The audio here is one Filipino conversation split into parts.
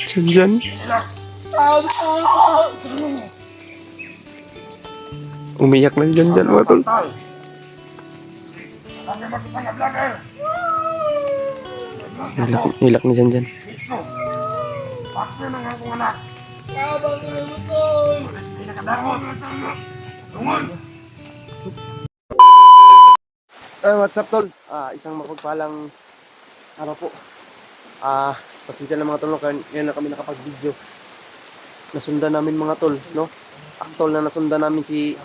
Janjan. Umiyak na si Janjan mga tol. Nilak ni Janjan. What's up tol? Isang mapagpalang araw po. Pasensya na mga tol, no? Ngayon na kami nakapag-video. Nasundan namin mga tol, no? Aktol na nasundan namin si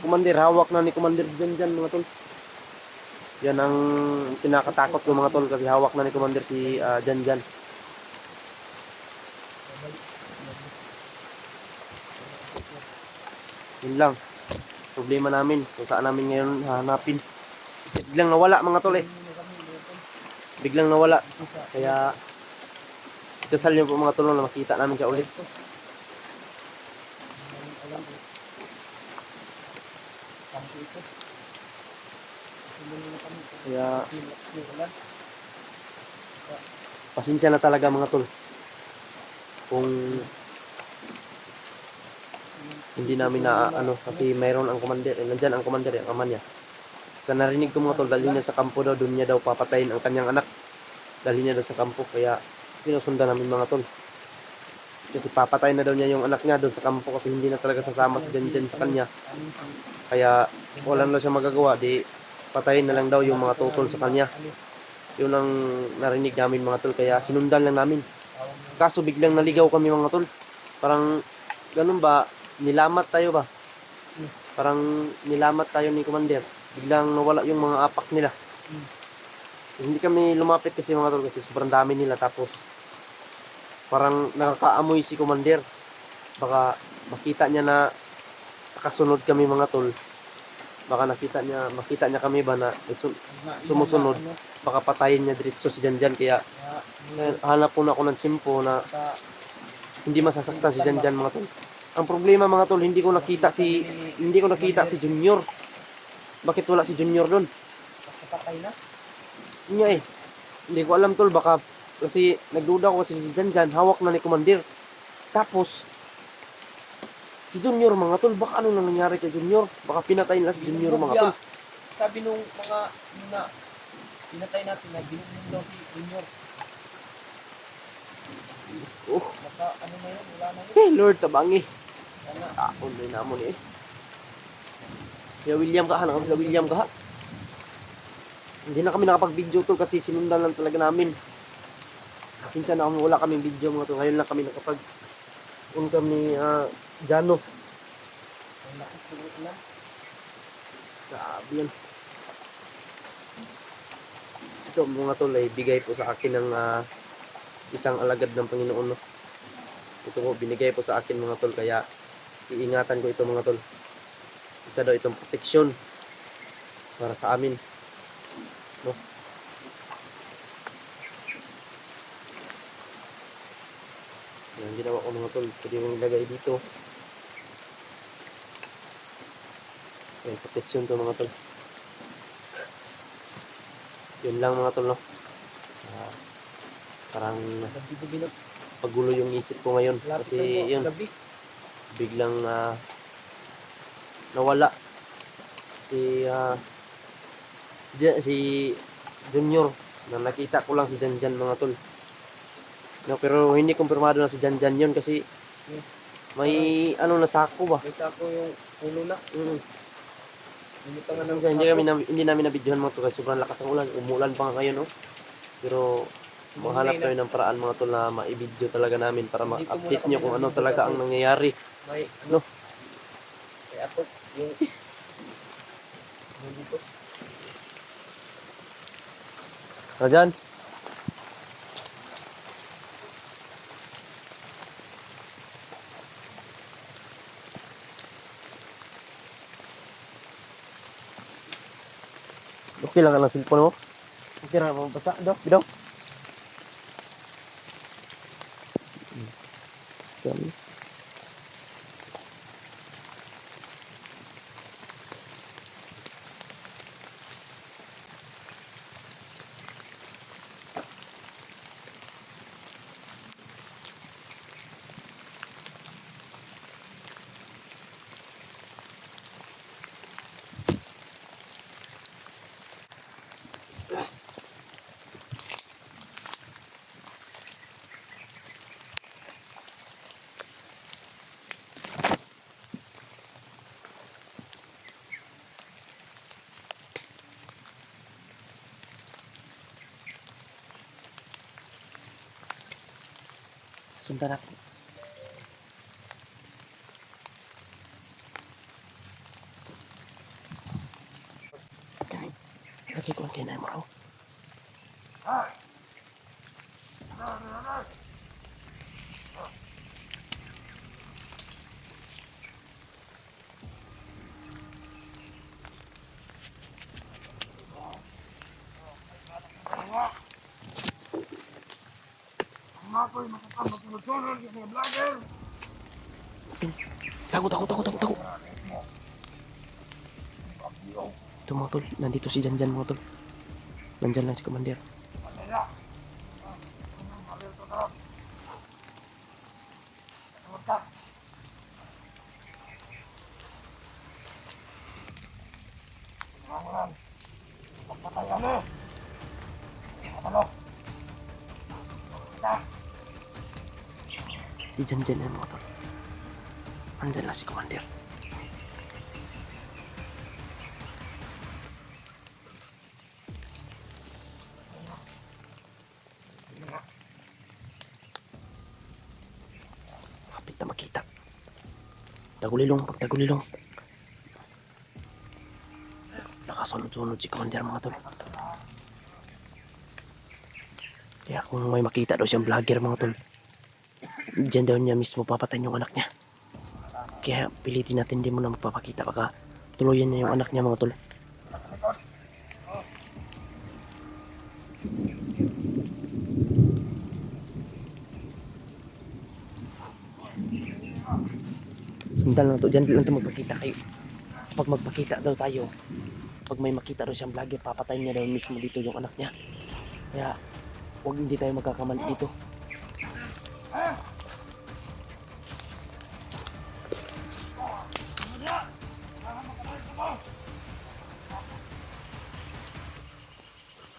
Commander. Hawak na ni Commander Janjan mga tol. Yan ang kinakatakot ko mga tol, kasi hawak na ni Commander si Janjan. Yun lang. Problema namin kung saan namin ngayon hahanapin. Kasi biglang nawala mga tol eh. Biglang nawala. Kaya dasal niyo po mga tol na makita namin siya ulit. Kaya pasensya na talaga mga tol kung hindi namin na kasi mayroon ang commander, nandyan ang commander, ang ama niya. So narinig ko mga tol, dalhin niya sa kampo daw, doon niya daw papatayin ang kanyang anak. Dalhin niya daw sa kampo, kaya sinusundan namin mga tol. Kasi papatayin na daw niya yung anak niya doon sa kampo, kasi hindi na talaga sasama si Janjan sa kanya. Kaya wala na siya magagawa, di patayin na lang daw yung mga tutol sa kanya. Yun ang narinig namin mga tol, kaya sinundan lang namin. Kaso biglang naligaw kami mga tol. Parang ganun ba, nilamat tayo ba? Parang nilamat tayo ni Commander. Biglang nawala yung mga apak nila. Hindi kami lumapit kasi mga tol, kasi sobrang dami nila. Tapos parang nakakaamoy si Commander. Baka makita niya na nakasunod kami mga tol. Baka makita niya kami ba na sumusunod. Baka patayin niya diretso si Janjan. Kaya hanap po na ako ng tsimpo na hindi masasaktan si Janjan mga tol. Ang problema mga tol, hindi ko nakita si Junior. Bakit wala si Junior doon? Patay na? Niya eh. Hindi ko alam tol, baka kasi nagduda ko kasi si Janjan hawak na ni Commander. Tapos si Junior mga tol, baka ano nang nangyari kay Junior? Baka pinatay nila si Junior mga tol. Sabi nung mga na pinatay natin na ginunin daw si Junior. Baka ano na yun, wala na yun. Lord tabangi. Sakon din namon eh. Kaya William ka, sila William ka. Hindi na kami nakapag-video tol, kasi sinundan lang talaga namin. Pasensya na kami, wala kaming video mga tol. Ngayon lang kami nakapag-uncam ni Jano. Sabi yan. Ito mga tol ay bigay po sa akin ng isang alagad ng Panginoon. No? Ito po binigay po sa akin mga tol, kaya iingatan ko ito mga tol. Isa daw itong proteksyon para sa amin. No? Yan ginawa ko mga tol. Pwede mong ilagay dito. Yan, proteksyon to mga tol. Yun lang mga tol, no? Parang pagulo yung isip ko ngayon. Kasi yun, biglang nawala si Junior. Na nakita ko lang si Janjan mga tol. No, pero hindi kumpirmado na si Janjan yun, kasi may ano na sako ba? May sako yung ulo na. Hindi namin nabidyohan mga tol kasi sobrang lakas ng ulan. Umulan pa nga ngayon, no? Pero maghanap tayo ng paraan mga tol na ma-video talaga namin para ma-update nyo kung ano talaga ang nangyayari. May no? May atok yung dito. Rajan? Okay lang ang cellphone mo? Okay lang mabasa daw, bidaw. Sundan natin. Lagi ko ang kinay mo raw. Tago. Ito mga tol, nandito si Janjan mga tol. Nandyan lang si Commander. Si Janjan yan mga tol. Nandyan lang si Commander. Kapit na makita. Tagulilong, pagtagulilong. Nakasunod-sunod si Commander mga tol. Kaya kung may makita daw siyang vlogger mga tol, diyan daw niya mismo papatayin yung anak niya. Kaya pilitin natin di mo na magpapakita, baka tuluyan niya yung anak niya mga tol. Sundan lang to, dyan lang to magpakita kayo. Pag magpakita daw tayo, pag may makita daw siyang vlogger, papatayin niya daw mismo dito yung anak niya. Kaya huwag hindi tayo magkakamali dito.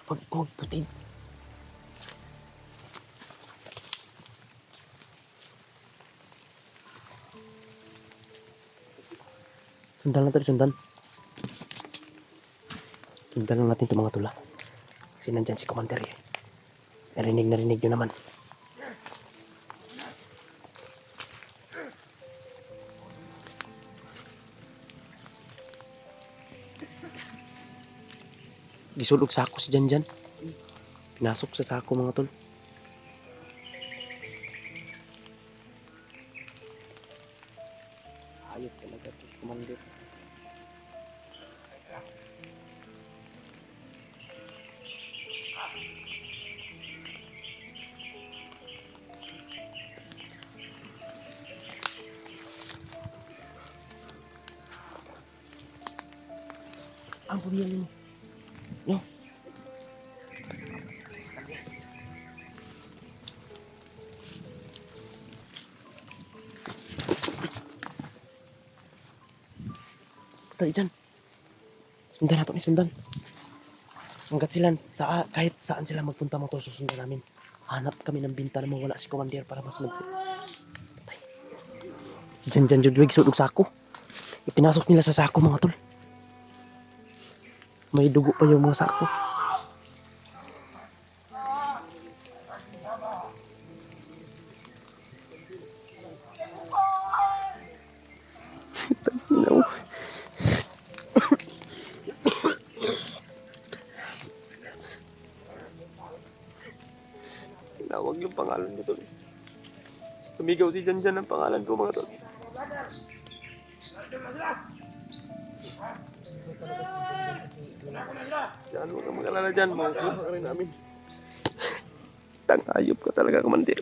Huwag putid. Sundan lang tayo, sundan. Sundan lang natin itong mga tula. Kasi nandyan si Commander eh. Narinig nyo naman. Gisulog sa ako si Janjan. Pinasok sa sako mga tol. Hayop talaga ito, Commander. Ang puriyan mo. No. Tadi dyan. Sundan natin, sundan. Hanggat sila, kahit saan sila magpunta mo to, susundan namin. Hanap kami ng bintana mo, wala si Commander para mas patay. Dyan, Judwig, sulog sa ako. Ipinasok nila sa sako mga tol. May dugo pa yung mga sako. No. Tinawag yung pangalan ko tol. Sumigaw si Janjan ang pangalan ko mga tol. Diyan, huwag kang mag-alala dyan. Makukuha ka rin namin. Tangayop ka talaga, Commander.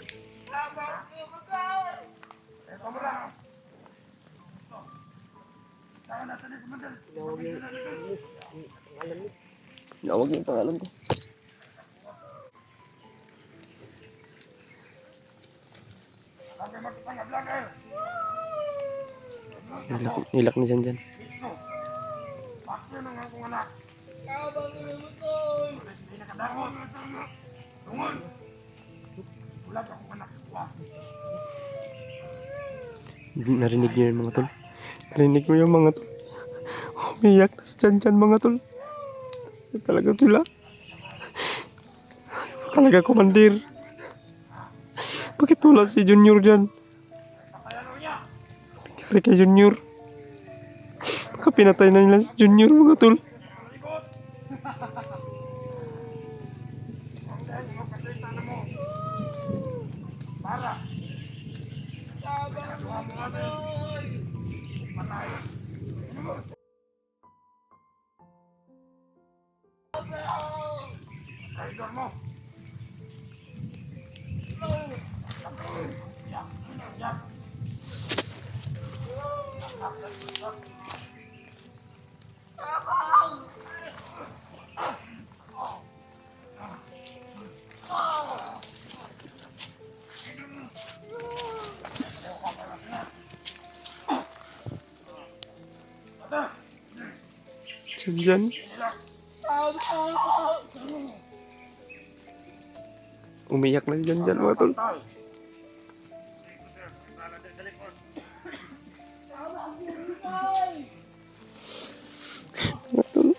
Tinawag niya yung pangalan ko. Nilak ni Janjan. Narinig niyo yun mga tol. Narinig mo yung mga tol. Umiyak na si Janjan mga tol. Talaga sila. Talaga Commander. Bakit wala si Junior dyan? Nangyari kay Junior. Baka pinatay na nila si Junior mga tol. Diyan. Umiyak na dyan mga tol. Mga tol,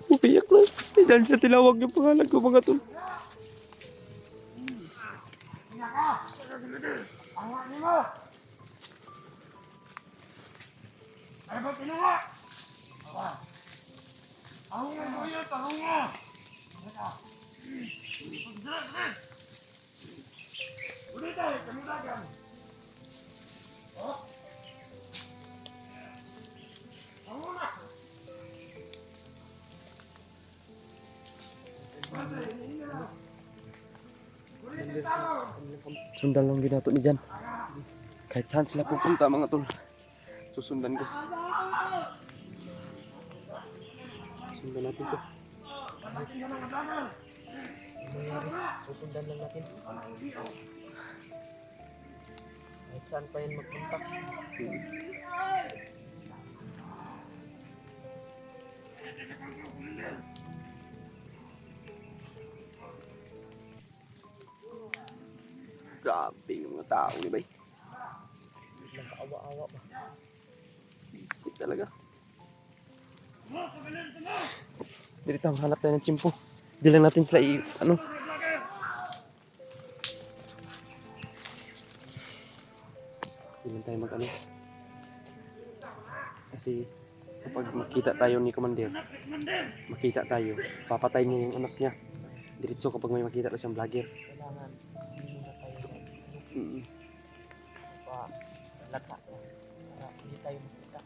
umiyak na. Dyan siya tinawag yung pangalan ko mga tol. Sundan lang ginato ni Jan. Kahit saan sila pupunta mga tol, susundan ko. Sundan natin to. Susundan lang natin. Kahit saan pa yan magpunta. Grabe yung mga tao ni bay. Biglang kaawa-awa ba? Isip talaga. Dito hanap tayo ng chimpo. Di lang natin sila ano. Di lang tayo mag-ano. Kasi kapag makita tayo ni Commander, makita tayo, papatay niya yung anak niya. Diretso kapag may makita tayo siyang vlogger. Kailangan hindi pa latak na para hindi tayo makita.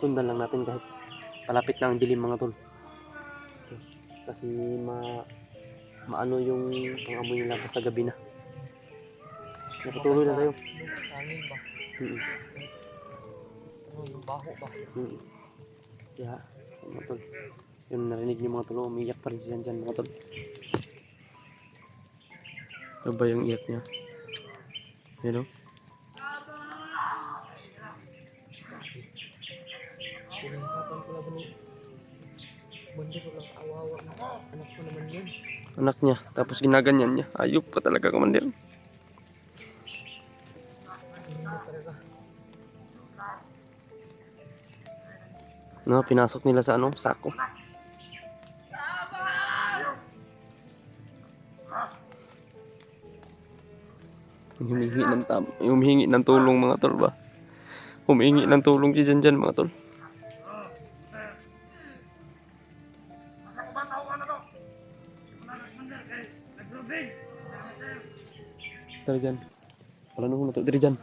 Sundan lang natin kahit palapit na ang dilim mga tol. Kasi maano yung pangamoy nila basta gabi na. Napatuloy na tayo. Hangin ba? Yung baho ba? Kaya mga tol, yung narinig niyo mga tol, umiyak pa rin siya dyan mga tol. Ano ba yung iyak niya? Yan o. Pinahatan ko lang ni Bandi ko lang awawa na anak ko naman yun. Anak niya, tapos ginaganyan niya. Ayop pa talaga Commander. No, pinasok nila sa ano, sako. Humihingi ng tulong mga tol ba? Humihingi ng tulong si Janjan mga tol. Tara dyan. Wala nung nato diri dyan.